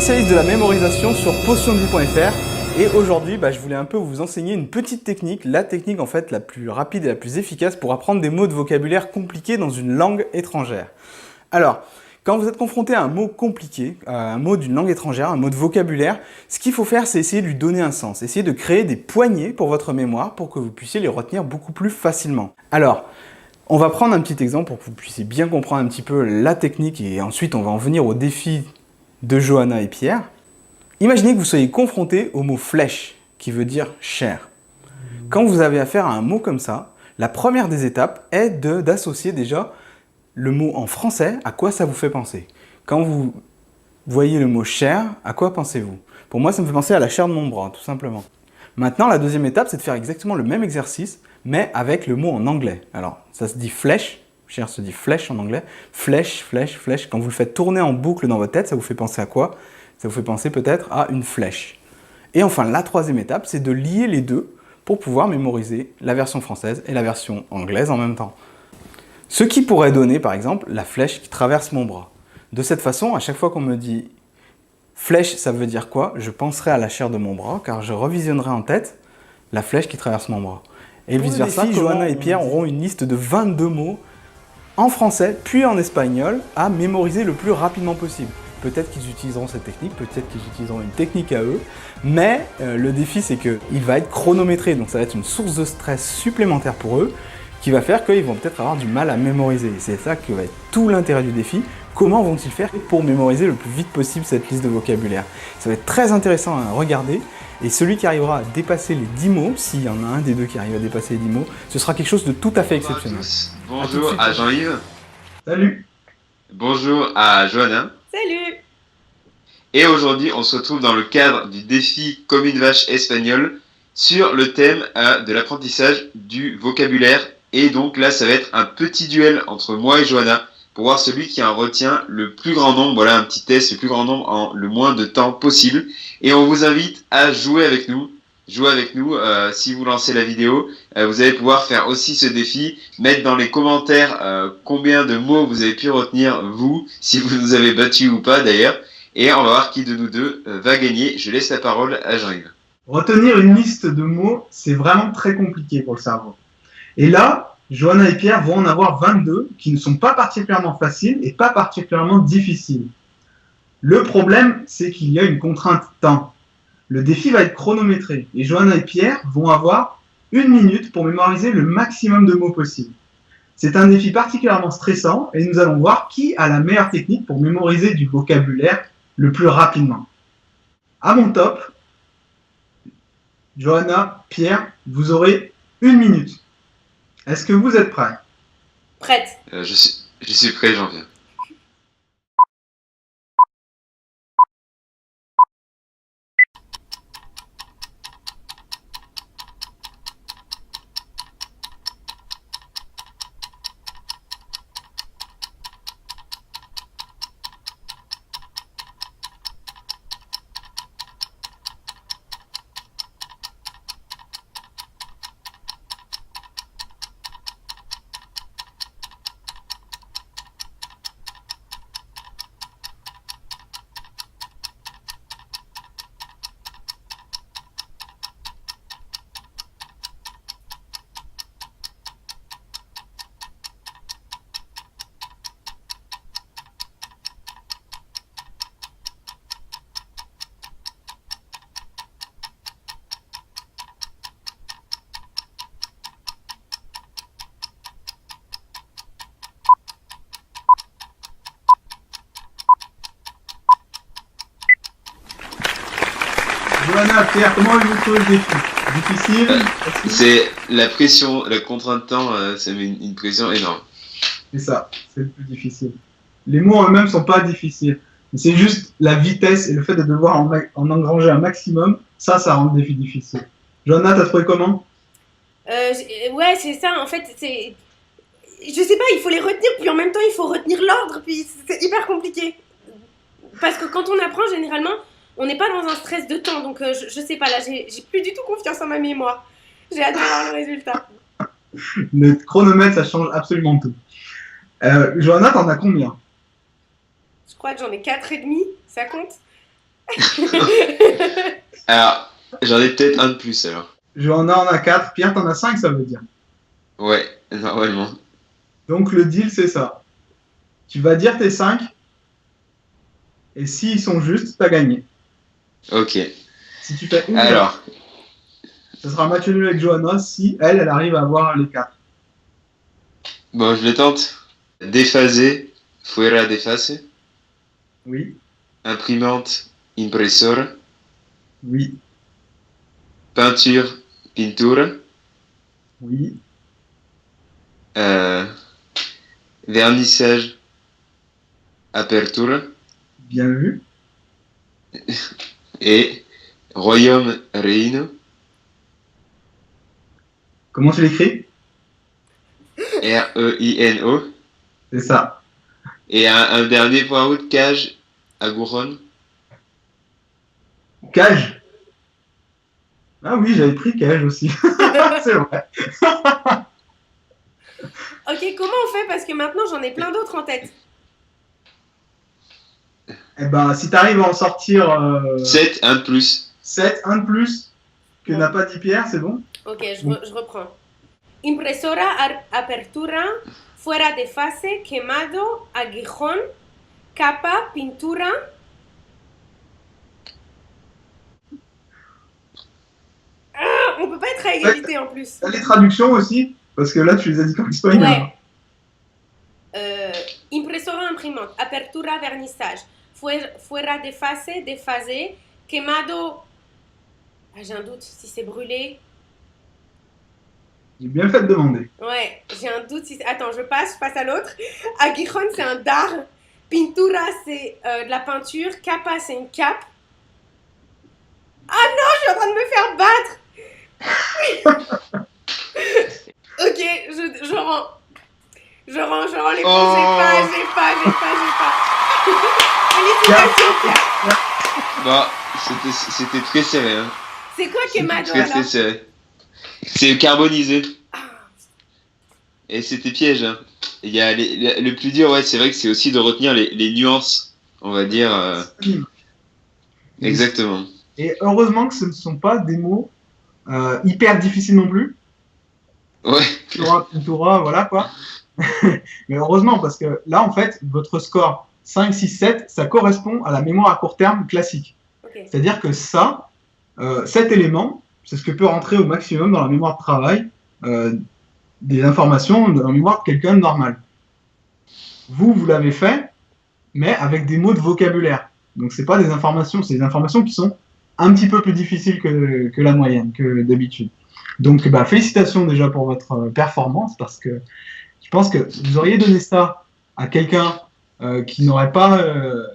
spécialiste de la mémorisation sur potiondevie.fr et aujourd'hui je voulais un peu vous enseigner une petite technique, la technique en fait la plus rapide et la plus efficace pour apprendre des mots de vocabulaire compliqués dans une langue étrangère. Alors, quand vous êtes confronté à un mot compliqué, à un mot d'une langue étrangère, un mot de vocabulaire, ce qu'il faut faire c'est essayer de lui donner un sens, essayer de créer des poignées pour votre mémoire pour que vous puissiez les retenir beaucoup plus facilement. Alors, on va prendre un petit exemple pour que vous puissiez bien comprendre un petit peu la technique et ensuite on va en venir au défi de Johanna et Pierre. Imaginez que vous soyez confronté au mot flèche, qui veut dire chair. Quand vous avez affaire à un mot comme ça, la première des étapes est d'associer déjà le mot en français, à quoi ça vous fait penser. Quand vous voyez le mot chair, à quoi pensez-vous? Pour moi, ça me fait penser à la chair de mon bras, tout simplement. Maintenant, la deuxième étape, c'est de faire exactement le même exercice, mais avec le mot en anglais. Alors, ça se dit flèche. Chair se dit flèche en anglais. Flèche, flèche, flèche. Quand vous le faites tourner en boucle dans votre tête, ça vous fait penser à quoi? Ça vous fait penser peut-être à une flèche. Et enfin, la troisième étape, c'est de lier les deux pour pouvoir mémoriser la version française et la version anglaise en même temps. Ce qui pourrait donner, par exemple, la flèche qui traverse mon bras. De cette façon, à chaque fois qu'on me dit flèche, ça veut dire quoi? Je penserai à la chair de mon bras, car je revisionnerai en tête la flèche qui traverse mon bras. Et vice-versa, Johanna et Pierre auront une liste de 22 mots en français, puis en espagnol, à mémoriser le plus rapidement possible. Peut-être qu'ils utiliseront cette technique, peut-être qu'ils utiliseront une technique à eux, mais le défi c'est qu'il va être chronométré, donc ça va être une source de stress supplémentaire pour eux, qui va faire qu'ils vont peut-être avoir du mal à mémoriser. C'est ça qui va être tout l'intérêt du défi. Comment vont-ils faire pour mémoriser le plus vite possible cette liste de vocabulaire? Ça va être très intéressant à regarder, et celui qui arrivera à dépasser les 10 mots, s'il y en a un des deux qui arrive à dépasser les 10 mots, ce sera quelque chose de tout à fait exceptionnel. Bonjour à Jean-Yves. Salut. Bonjour à Johanna. Salut. Et aujourd'hui, on se retrouve dans le cadre du défi Comme une vache espagnole sur le thème de l'apprentissage du vocabulaire. Et donc là, ça va être un petit duel entre moi et Johanna pour voir celui qui en retient le plus grand nombre. Voilà un petit test, le plus grand nombre en le moins de temps possible. Et on vous invite à jouer avec nous. Jouez avec nous, si vous lancez la vidéo, vous allez pouvoir faire aussi ce défi, mettre dans les commentaires combien de mots vous avez pu retenir vous, si vous nous avez battus ou pas d'ailleurs, et on va voir qui de nous deux va gagner. Je laisse la parole à Jean-Yves. Retenir une liste de mots, c'est vraiment très compliqué pour le cerveau. Et là, Johanna et Pierre vont en avoir 22 qui ne sont pas particulièrement faciles et pas particulièrement difficiles. Le problème, c'est qu'il y a une contrainte temps. Le défi va être chronométré et Johanna et Pierre vont avoir 1 minute pour mémoriser le maximum de mots possible. C'est un défi particulièrement stressant et nous allons voir qui a la meilleure technique pour mémoriser du vocabulaire le plus rapidement. À mon top, Johanna, Pierre, vous aurez 1 minute. Est-ce que vous êtes prêts? Prête. Je suis prêt, Jean-Pierre. Johanna, Pierre, comment avez-vous trouvé le défi? Difficile? C'est la pression, la contrainte de temps, ça met une pression énorme. C'est ça, c'est le plus difficile. Les mots en eux-mêmes sont pas difficiles. C'est juste la vitesse et le fait de devoir en engranger un maximum, ça rend le défi difficile. Johanna, t'as trouvé comment? Ouais, c'est ça, en fait, c'est... Je sais pas, il faut les retenir, puis en même temps, il faut retenir l'ordre, puis c'est hyper compliqué. Parce que quand on apprend, généralement, on n'est pas dans un stress de temps, donc je sais pas, là, j'ai plus du tout confiance en ma mémoire. J'ai hâte de voir le résultat. Le chronomètre, ça change absolument tout. Johanna, t'en as combien? Je crois que j'en ai 4,5, ça compte? Alors, j'en ai peut-être un de plus alors. Johanna en a 4, Pierre t'en as 5, ça veut dire. Ouais, normalement. Donc le deal, c'est ça. Tu vas dire tes 5, et s'ils sont justes, t'as gagné. Ok. Si tu fais une, Alors, ce sera match nul avec Johanna si elle arrive à avoir les 4. bon, je le tente. Déphasé, fuera de fase. Oui, Imprimante, impressora. oui, Peinture, pintura. oui, Vernissage, apertura. bien vu. Et Royaume Reino. Comment tu l'écris? R-E-I-N-O. C'est ça. Et un dernier point haut de cage à Gouron. Cage. Ah oui, j'avais pris cage aussi. C'est vrai. Ok, comment on fait? Parce que maintenant, j'en ai plein d'autres en tête. Eh ben, si t'arrives à en sortir 7, 1 de plus. 7, un de plus que Ouais. n'a pas dit Pierre, c'est bon? Ok, je reprends. Impresora, apertura, fuera de fase, quemado, aguijón, capa, pintura. Ah, on peut pas être à égalité en plus. T'as les traductions aussi? Parce que là, tu les as dit comme espagnol. Ouais. Impresora, imprimante, apertura, vernissage, fuera de fase, déphasé, quemado. Ah, j'ai un doute si c'est brûlé. J'ai bien fait de demander. Ouais, j'ai un doute si c'est... Attends, je passe à l'autre. Aguijón, c'est un dard. Pintura, c'est de la peinture. Capa, c'est une cape. Ah non, je suis en train de me faire battre. Ok, je rends. Je rends les points. Oh. J'ai pas. Félicitations, Pierre. Bon, c'était très serré. Hein. C'est quoi Quemado Très alors? serré. C'est carbonisé. Et c'était piège. Hein. Il y a le plus dur, ouais, c'est vrai que c'est aussi de retenir les nuances, on va dire. Exactement. Et heureusement que ce ne sont pas des mots hyper difficiles non plus. Ouais. Pintura, voilà quoi. Mais heureusement, parce que là, en fait, votre score 5, 6, 7, ça correspond à la mémoire à court terme classique. Okay. C'est-à-dire que ça, cet élément, c'est ce que peut rentrer au maximum dans la mémoire de travail des informations dans la mémoire de quelqu'un de normal. Vous l'avez fait, mais avec des mots de vocabulaire. Donc, c'est pas des informations, c'est des informations qui sont un petit peu plus difficiles que la moyenne, que d'habitude. Donc, bah, félicitations déjà pour votre performance, parce que je pense que vous auriez donné ça à quelqu'un qui n'aurait pas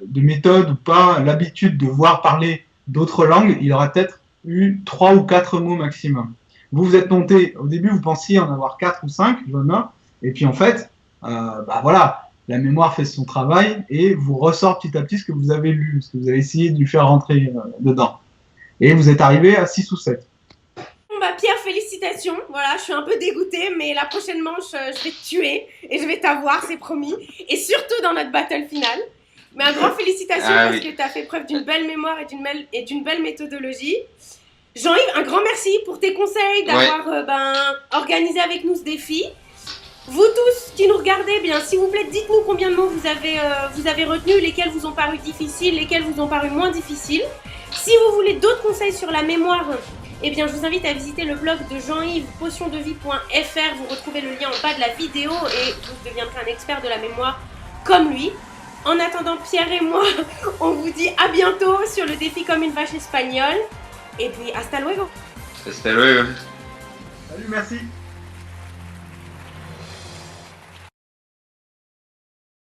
de méthode ou pas l'habitude de voir parler d'autres langues, il aurait peut-être eu 3 ou 4 mots maximum. Vous êtes monté, au début vous pensiez en avoir 4 ou 5, Johanna, et puis en fait, bah voilà, la mémoire fait son travail et vous ressort petit à petit ce que vous avez lu, ce que vous avez essayé de lui faire rentrer dedans. Et vous êtes arrivé à 6 ou 7. Bah Pierre, félicitations. Voilà, je suis un peu dégoûtée, mais la prochaine manche, je vais te tuer et je vais t'avoir, c'est promis. Et surtout dans notre battle finale. Mais un grand félicitations parce que tu as fait preuve d'une belle mémoire et d'une belle méthodologie. Jean-Yves, un grand merci pour tes conseils, d'avoir organisé avec nous ce défi. Vous tous qui nous regardez, bien, s'il vous plaît, dites-nous combien de mots vous avez retenus, lesquels vous ont paru difficiles, lesquels vous ont paru moins difficiles. Si vous voulez d'autres conseils sur la mémoire, eh bien, je vous invite à visiter le blog de Jean-Yves, potiondevie.fr. Vous retrouvez le lien en bas de la vidéo et vous deviendrez un expert de la mémoire comme lui. En attendant, Pierre et moi, on vous dit à bientôt sur le défi comme une vache espagnole. Et puis, hasta luego. Hasta luego. Salut, merci.